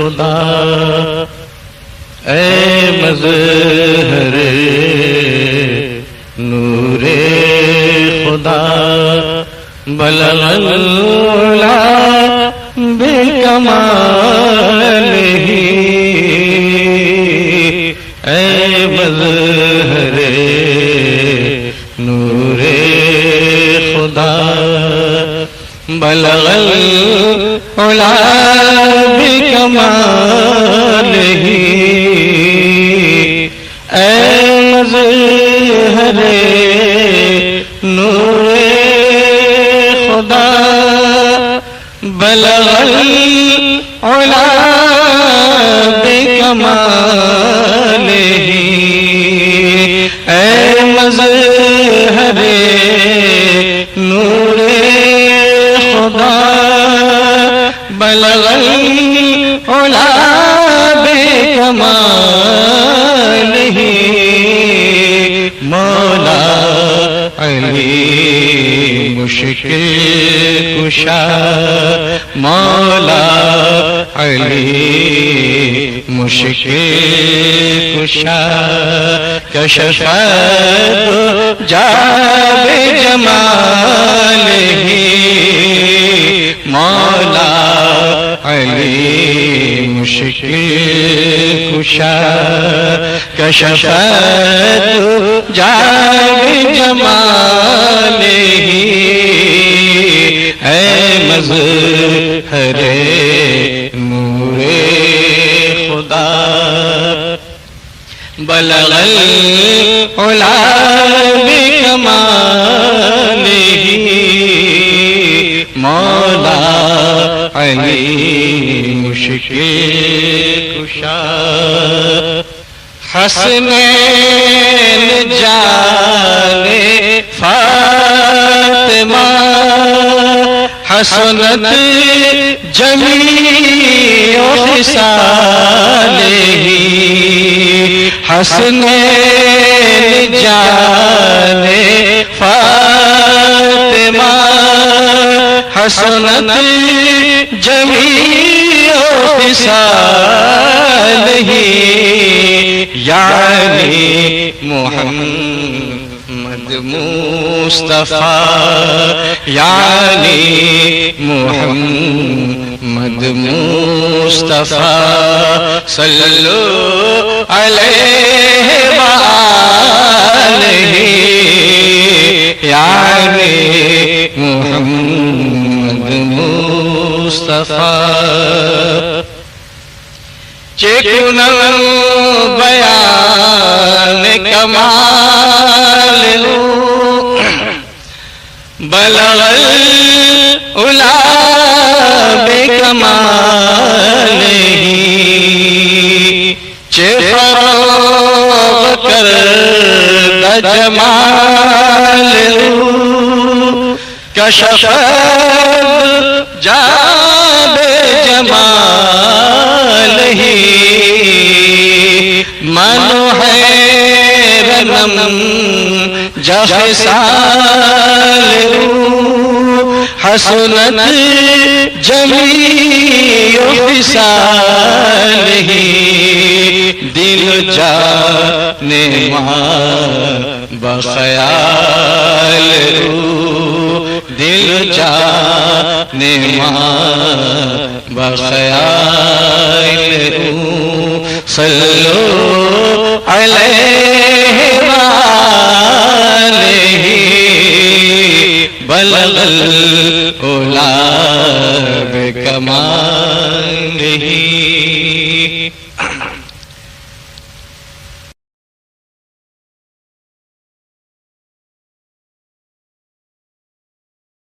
خدا اے مظہر نور خدا بلغ العلا بکمالہ اے مظہر نور خدا بلغ العلا بکمالہ اے مظہر نور خدا بلغ العلا بکمالہ اے مظہر نور خدا بلغ العلا بکمالہ مولا علی مشکل کشا مولا علی مشکل کشا کشف جاب جمالہ مولا علی مشکل کشا کشف جاب جمالہ اے مظہر نور خدا بلغ العلا بکمالہ مولا علی مشکل کشا حسنین جانے فاطمہ حسنت جمیع خصالہ حسنین جانے فاطمہ حسنت جمیع خصالہ یعنی محمد مصطفیٰ یعنی محمد مصطفیٰ صلو علیہ وآلہ یعنی محمد مصطفیٰ چکن بیان کمال بلغ العلا بکمالہ فروغ کردہ جمال کشف جاب جمالہ منو حیرنم جخصال حسنت جمیع خصالہ دل جانے ماں بخیال دل جانے ماں بخیال صلو علیہ وآلہ بلغ العلا بکمالہ